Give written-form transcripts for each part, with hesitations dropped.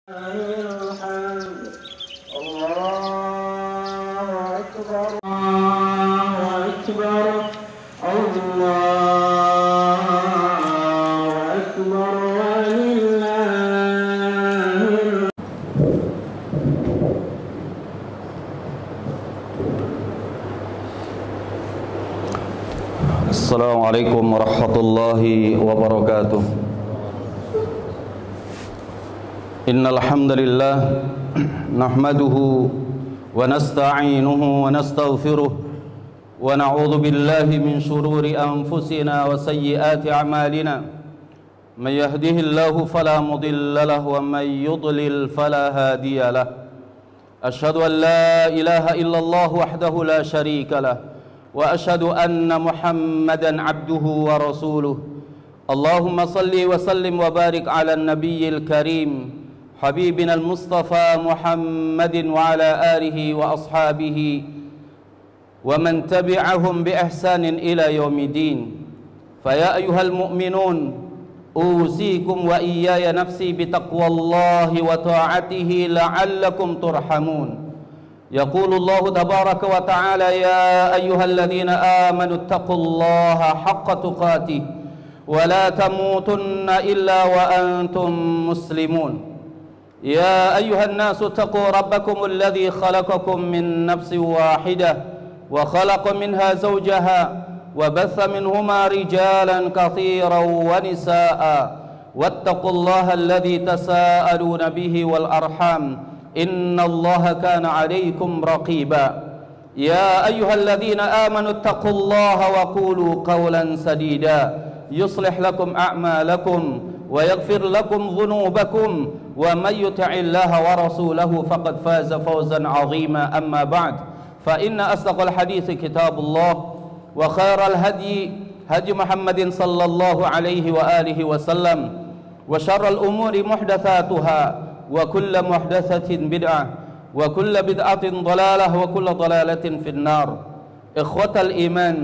الحمد الله أكبر الله أكبر الله أكبر ولله. السلام عليكم ورحمة الله وبركاته. إن الحمد لله نحمده ونستعينه ونستغفره ونعوذ بالله من شرور أنفسنا وسيئات أعمالنا. من يهده الله فلا مضل له ومن يضلل فلا هادي له. أشهد أن لا إله إلا الله وحده لا شريك له وأشهد أن محمدا عبده ورسوله. اللهم صل وسلم وبارك على النبي الكريم حبيبنا المصطفى محمد وعلى آله وأصحابه ومن تبعهم بإحسان إلى يوم الدين. فيا أيها المؤمنون أوصيكم وإياي نفسي بتقوى الله وطاعته لعلكم ترحمون. يقول الله تبارك وتعالى: يا أيها الذين آمنوا اتقوا الله حق تقاته ولا تموتن إلا وأنتم مسلمون. يا أيها الناس اتقوا ربكم الذي خلقكم من نفس واحدة وخلق منها زوجها وبث منهما رجالا كثيرا ونساء واتقوا الله الذي تساءلون به والأرحام إن الله كان عليكم رقيبا. يا أيها الذين آمنوا اتقوا الله وقولوا قولا سديدا يصلح لكم أعمالكم ويغفر لكم ذنوبكم ومن يطع الله ورسوله فقد فاز فوزا عظيما. أما بعد فإن أصدق الحديث كتاب الله وخير الهدي هدي محمد صلى الله عليه وآله وسلم وشر الأمور محدثاتها وكل محدثة بدعة وكل بدعة ضلالة وكل ضلالة في النار. إخوة الإيمان,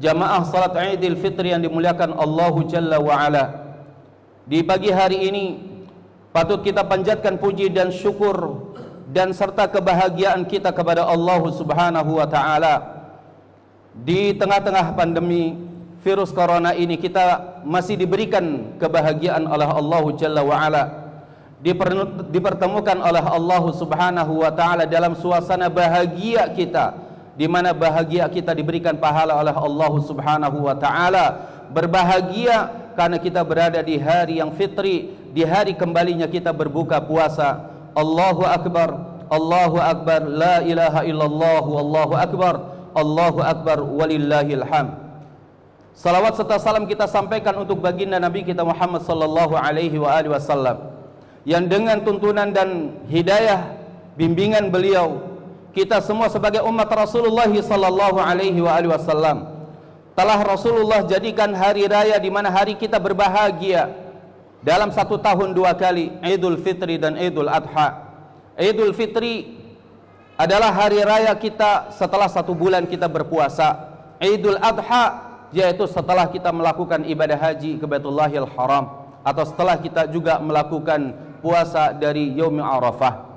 jamaah salat Idul Fitri yang dimuliakan Allah Jalla wa'ala, di pagi hari ini patut kita panjatkan puji dan syukur dan serta kebahagiaan kita kepada Allah Subhanahu wa ta'ala. Di tengah-tengah pandemi virus corona ini kita masih diberikan kebahagiaan oleh Allah Jalla wa'ala, dipertemukan oleh Allah Subhanahu wa ta'ala dalam suasana bahagia kita, di mana bahagia kita diberikan pahala oleh Allah Subhanahu wa ta'ala. Berbahagia karena kita berada di hari yang fitri, di hari kembalinya kita berbuka puasa. Allahu Akbar, Allahu Akbar, la ilaha illallah, Allahu Akbar, walillahil hamd. Salawat serta salam kita sampaikan untuk baginda Nabi kita Muhammad sallallahu alaihi wasallam, yang dengan tuntunan dan hidayah bimbingan beliau, kita semua sebagai umat Rasulullah sallallahu alaihi wasallam telah Rasulullah jadikan hari raya di mana hari kita berbahagia dalam satu tahun dua kali, Idul Fitri dan Idul Adha. Idul Fitri adalah hari raya kita setelah satu bulan kita berpuasa. Idul Adha yaitu setelah kita melakukan ibadah haji ke Baitullahil Haram, atau setelah kita juga melakukan puasa dari Yaumil Arafah.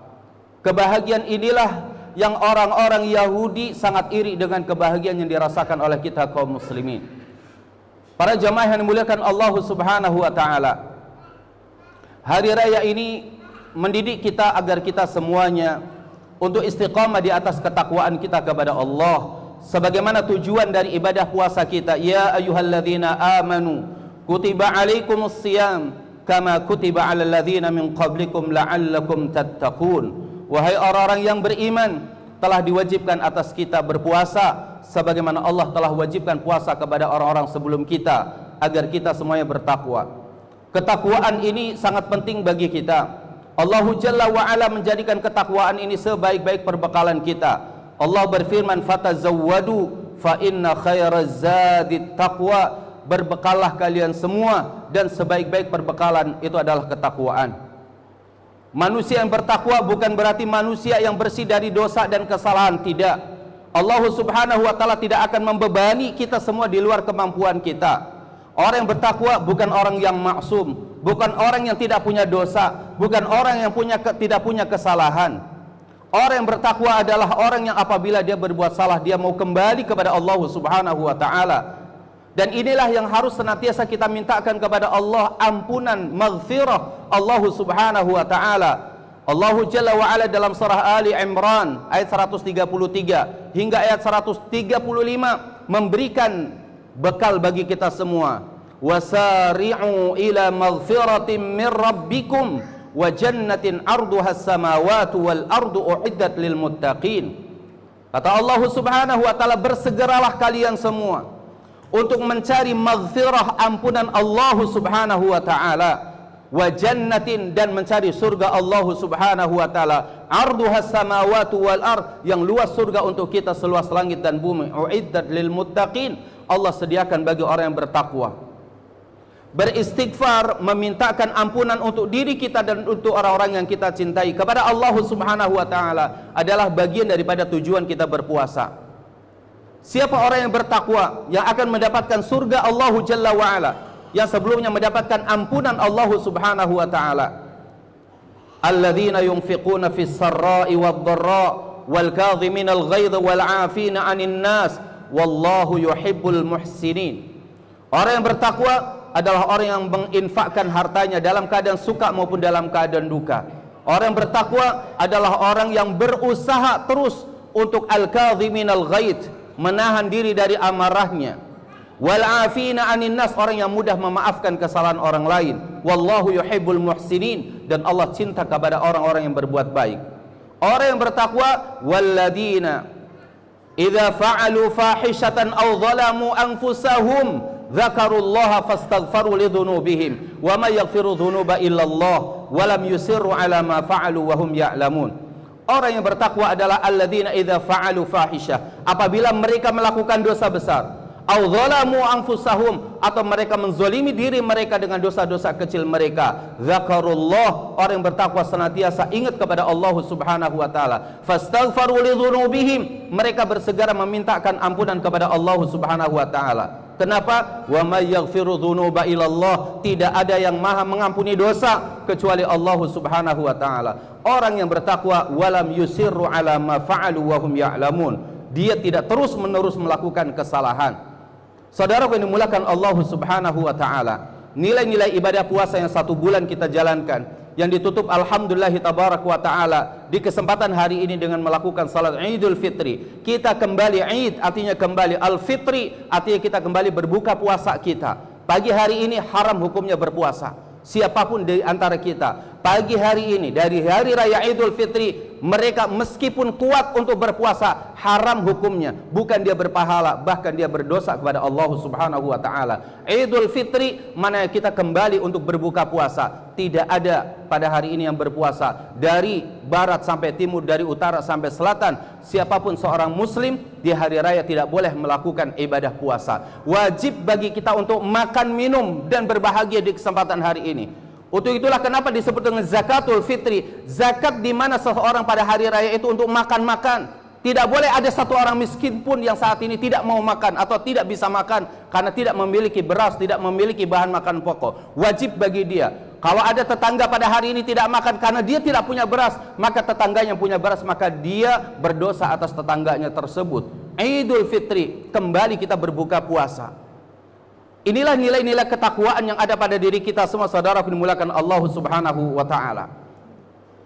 Kebahagiaan inilah yang orang-orang Yahudi sangat iri dengan kebahagiaan yang dirasakan oleh kita kaum muslimin. Para jamaah yang dimuliakan Allah Subhanahu wa ta'ala, hari raya ini mendidik kita agar kita semuanya untuk istiqamah di atas ketakwaan kita kepada Allah, sebagaimana tujuan dari ibadah puasa kita. Ya ayyuhalladzina amanu kutiba alaikumus siyam kama kutiba alal ladzina min qablikum la'allakum tattaqun. Wahai orang-orang yang beriman, telah diwajibkan atas kita berpuasa sebagaimana Allah telah wajibkan puasa kepada orang-orang sebelum kita, agar kita semuanya bertakwa. Ketakwaan ini sangat penting bagi kita. Allah Jalla wa'ala menjadikan ketakwaan ini sebaik-baik perbekalan kita. Allah berfirman, fatazawwadu fa inna khairaz zadit taqwa. Berbekallah kalian semua, dan sebaik-baik perbekalan itu adalah ketakwaan. Manusia yang bertakwa bukan berarti manusia yang bersih dari dosa dan kesalahan, tidak. Allah Subhanahu wa ta'ala tidak akan membebani kita semua di luar kemampuan kita. Orang yang bertakwa bukan orang yang maksum, bukan orang yang tidak punya dosa, bukan orang yang tidak punya kesalahan. Orang yang bertakwa adalah orang yang apabila dia berbuat salah, dia mau kembali kepada Allah Subhanahu wa taala. Dan inilah yang harus senantiasa kita mintakan kepada Allah, ampunan, maghfirah Allah Subhanahu wa taala. Allah Jalla wa Ala dalam surah Ali Imran ayat 133 hingga ayat 135 memberikan bekal bagi kita semua. Wasari'u ila maghfiratin min rabbikum wa jannatin 'arduhas samawati wal ardu u'iddat lil muttaqin. Kata Allah Subhanahu wa taala, bersegeralah kalian semua untuk mencari maghfirah, ampunan Allah Subhanahu wa taala, wa jannatin, dan mencari surga Allah Subhanahu wa taala, 'arduhas samawati wal ard, yang luas surga untuk kita seluas langit dan bumi, u'iddat lil muttaqin, Allah sediakan bagi orang yang bertakwa. Beristighfar, memintakan ampunan untuk diri kita dan untuk orang-orang yang kita cintai kepada Allah Subhanahu wa taala adalah bagian daripada tujuan kita berpuasa. Siapa orang yang bertakwa yang akan mendapatkan surga Allah Jalla wa Ala, yang sebelumnya mendapatkan ampunan Allah Subhanahu wa taala. Alladzina yunfiquna fis sarra'i wad-dharra wal kadhiminal ghaidha wal 'afina 'anil nas wallahu yuhibbul muhsinin. Orang yang bertakwa adalah orang yang menginfakkan hartanya dalam keadaan suka maupun dalam keadaan duka. Orang yang bertakwa adalah orang yang berusaha terus untuk al-kadhiminal ghaidh, menahan diri dari amarahnya. Wal 'afina 'anil nas, orang yang mudah memaafkan kesalahan orang lain. Wallahu yuhibbul muhsinin, dan Allah cinta kepada orang-orang yang berbuat baik. Orang yang bertakwa, walladzina idza fa'alu fahishatan aw zalamu anfusahum dzakarullaha fastaghfaru lidzunubihim wa may yaghfiru dzunuba illallah wa lam yusirru ala ma fa'alu wa hum ya'lamun. Orang yang bertakwa adalah alladzina idza fa'alu fahisyah, apabila mereka melakukan dosa besar, au dzalamu anfusahum, atau mereka menzolimi diri mereka dengan dosa-dosa kecil mereka, dzakarullah, orang yang bertakwa senantiasa ingat kepada Allah Subhanahu wa taala, fastaghfaru lidzunubihim, mereka bersegera memintakan ampunan kepada Allah Subhanahu wa taala. Kenapa? Wa may yaghfiru dzunuba illallah, tidak ada yang maha mengampuni dosa kecuali Allah Subhanahu wa taala. Orang yang bertakwa, walam yusirru ala ma fa'alu wa hum ya'lamun, dia tidak terus-menerus melakukan kesalahan. Saudara yang dimulakan Allah Subhanahu wa taala, nilai-nilai ibadah puasa yang 1 bulan kita jalankan, yang ditutup alhamdulillahi tabarak wa ta'ala di kesempatan hari ini dengan melakukan salat Idul Fitri. Kita kembali, Id artinya kembali, Al-Fitri artinya kita kembali berbuka puasa kita. Pagi hari ini haram hukumnya berpuasa, siapapun di antara kita. Pagi hari ini dari hari raya Idul Fitri, mereka meskipun kuat untuk berpuasa, haram hukumnya, bukan dia berpahala, bahkan dia berdosa kepada Allah Subhanahu wa taala. Idul Fitri mana kita kembali untuk berbuka puasa. Tidak ada pada hari ini yang berpuasa dari barat sampai timur, dari utara sampai selatan. Siapapun seorang muslim di hari raya tidak boleh melakukan ibadah puasa. Wajib bagi kita untuk makan, minum, dan berbahagia di kesempatan hari ini. Untuk itulah kenapa disebut dengan zakatul fitri, zakat di mana seseorang pada hari raya itu untuk makan-makan. Tidak boleh ada satu orang miskin pun yang saat ini tidak mau makan atau tidak bisa makan karena tidak memiliki beras, tidak memiliki bahan makan pokok. Wajib bagi dia. Kalau ada tetangga pada hari ini tidak makan karena dia tidak punya beras, maka tetangganya punya beras, maka dia berdosa atas tetangganya tersebut. Idul Fitri, kembali kita berbuka puasa. Inilah nilai-nilai ketakwaan yang ada pada diri kita semua, saudara dimulakan Allah Subhanahu wa taala.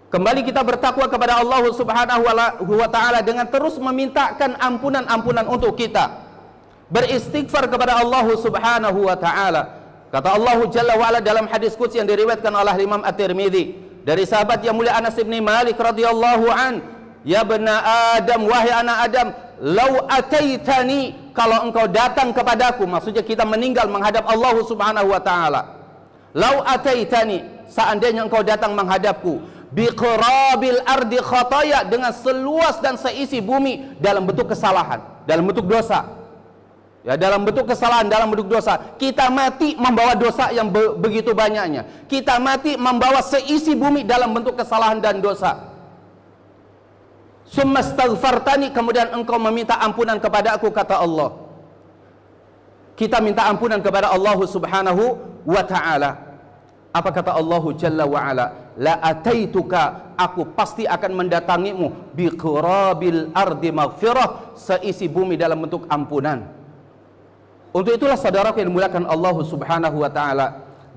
Kembali kita bertakwa kepada Allah Subhanahu wa taala dengan terus memintakan ampunan-ampunan untuk kita. Beristighfar kepada Allah Subhanahu wa taala. Kata Allah Jalla wa Ala dalam hadis qudsi yang diriwayatkan oleh Imam At-Tirmidzi dari sahabat yang mulia Anas bin Malik radhiyallahu an, ya bena Adam, wahai anak Adam, lau ataitani, kalau engkau datang kepadaku, maksudnya kita meninggal menghadap Allah Subhanahu wa taala. Lau ataitani, seandainya engkau datang menghadapku, biqrabil ardi khataya, dengan seluas dan seisi bumi dalam bentuk kesalahan, dalam bentuk dosa. Ya, dalam bentuk kesalahan, dalam bentuk dosa. Kita mati membawa dosa yang begitu banyaknya. Kita mati membawa seisi bumi dalam bentuk kesalahan dan dosa. Summa astaghfartani, kemudian engkau meminta ampunan kepada aku, kata Allah. kita minta ampunan kepada Allah Subhanahu wa ta'ala. Apa kata Allah Jalla wa ala? La ataituka, aku pasti akan mendatangimu, bi qurabil ardi maghfirah, seisi bumi dalam bentuk ampunan. Untuk itulah saudaraku yang dimuliakan Allah Subhanahu wa ta'ala,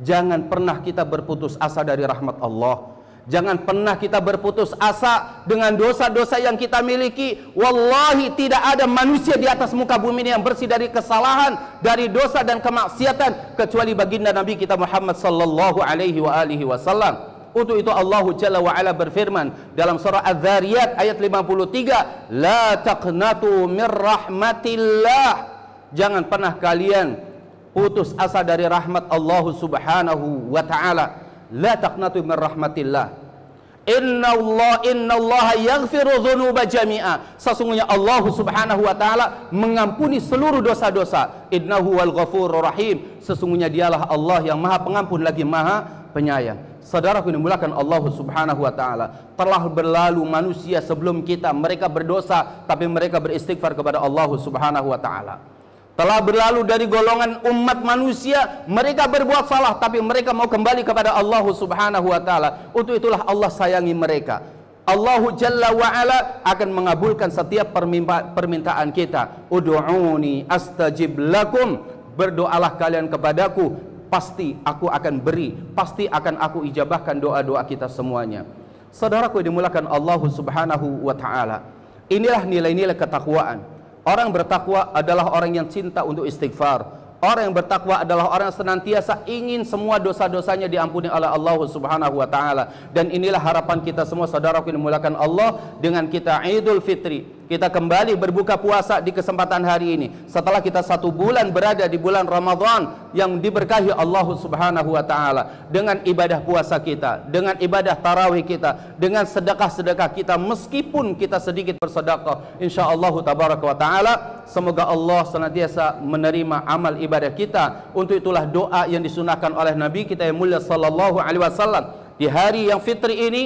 jangan pernah kita berputus asa dari rahmat Allah. Jangan pernah kita berputus asa dengan dosa-dosa yang kita miliki. Wallahi tidak ada manusia di atas muka bumi ini yang bersih dari kesalahan, dari dosa dan kemaksiatan, kecuali baginda Nabi kita Muhammad sallallahu alaihi wasallam. Untuk itu Allah Jalla wa ala berfirman dalam surah Az-Zariyat ayat 53, la taqnatu mir rahmatillah. Jangan pernah kalian putus asa dari rahmat Allah Subhanahu wa ta'ala. La taqnatu min rahmatillah. Innallaha yaghfiru dzunuba jami'a. Sesungguhnya Allah Subhanahu wa ta'ala mengampuni seluruh dosa-dosa. Innahu wal ghafurur rahim. Sesungguhnya dialah Allah yang Maha Pengampun lagi Maha Penyayang. Saudaraku yang dimuliakan Allah Subhanahu wa ta'ala, telah berlalu manusia sebelum kita, mereka berdosa tapi mereka beristighfar kepada Allah Subhanahu wa ta'ala. Telah berlalu dari golongan umat manusia, mereka berbuat salah tapi mereka mau kembali kepada Allah Subhanahu wa ta'ala. Untuk itulah Allah sayangi mereka. Allah Jalla wa ala akan mengabulkan setiap permintaan kita. Ud'uni astajib lakum, berdoalah kalian kepadaku, pasti aku akan beri, pasti akan aku ijabahkan doa-doa kita semuanya. Saudaraku yang dimuliakan Allah Subhanahu wa ta'ala, inilah nilai-nilai ketakwaan. Orang bertakwa adalah orang yang cinta untuk istighfar. Orang yang bertakwa adalah orang yang senantiasa ingin semua dosa-dosanya diampuni oleh Allah Subhanahu wa ta'ala. Dan inilah harapan kita semua saudaraku yang dimuliakan Allah, dengan kita Idul Fitri, kita kembali berbuka puasa di kesempatan hari ini setelah kita 1 bulan berada di bulan Ramadan yang diberkahi Allah Subhanahu wa ta'ala. Dengan ibadah puasa kita, dengan ibadah tarawih kita, dengan sedekah-sedekah kita, meskipun kita sedikit bersedekah, insyaallah tabaraka wa ta'ala, semoga Allah senantiasa menerima amal ibadah kita. Untuk itulah doa yang disunahkan oleh Nabi kita yang mulia sallallahu alaihi wasallam di hari yang fitri ini,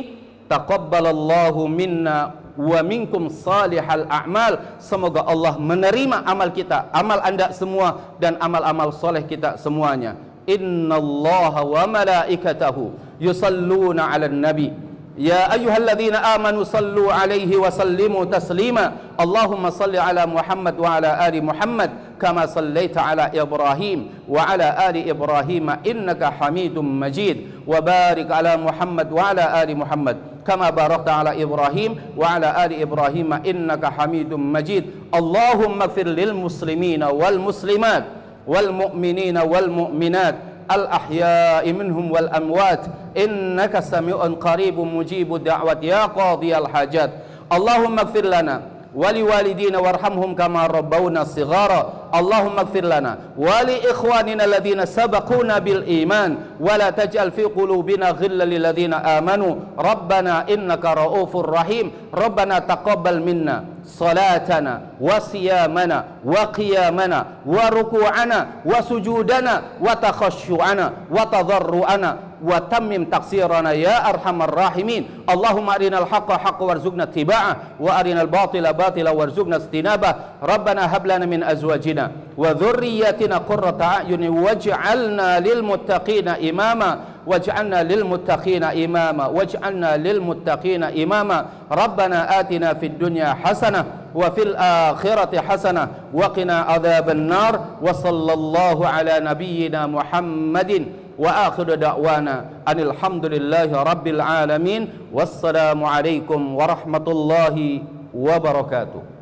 taqabbalallahu minna wa minkum salihal a'mal. Semoga Allah menerima amal kita, amal anda semua, dan amal-amal soleh kita semuanya. Innallaha wa malaikatahu yusalluna 'alan nabi ya ayyuhalladzina amanu sallu 'alaihi wa sallimu taslima. Allahumma salli 'ala Muhammad wa 'ala ali Muhammad kama sallaita 'ala Ibrahim wa 'ala ali Ibrahim innaka Hamidum Majid. Wa barik 'ala Muhammad wa 'ala ali Muhammad kama barakta 'ala Ibrahim wa 'ala ali Ibrahim innaka Hamidum Majid. Allahumma ighfir lil muslimina wal muslimat wal mu'minina wal mu'minat al-ahya'i minhum wal amwat innaka sami'un qaribun mujibud da'wat ya qadiyal hajat. Allahumma ighfir lana wa liwalidina warhamhum kama rabbawna shighara. Allahumma ighfir lana wa li ikhwanina alladhina sabaquna bil iman wa la taj'al fi qulubina ghillan lil ladzina amanu rabbana innaka ra'ufur rahim. Rabbana taqabbal minna salatana wa siyamana wa qiyamana wa ruku'ana wa sujudana wa takhashu'ana wa tadarru'ana wa tammim taqsirana ya arhamar rahimin. Allahumma arinal haqqa haqqa warzuqna ittiba'ah wa arinal batila batila warzuqna istinabah. Rabbana hab lana min azwajina wa dhurriyyatina qurrata a'yunin waj'alna lil muttaqina imama waj'alna lil muttaqina imama waj'alna lil muttaqina imama. Rabbana atina fid dunya hasanah wa fil akhirati hasanah wa qina adzaban nar. Wa sallallahu ala nabiyyina Muhammadin wa akhiru da'wana anil hamdulillahi rabbil alamin. Wassalamu alaikum warahmatullahi wabarakatuh.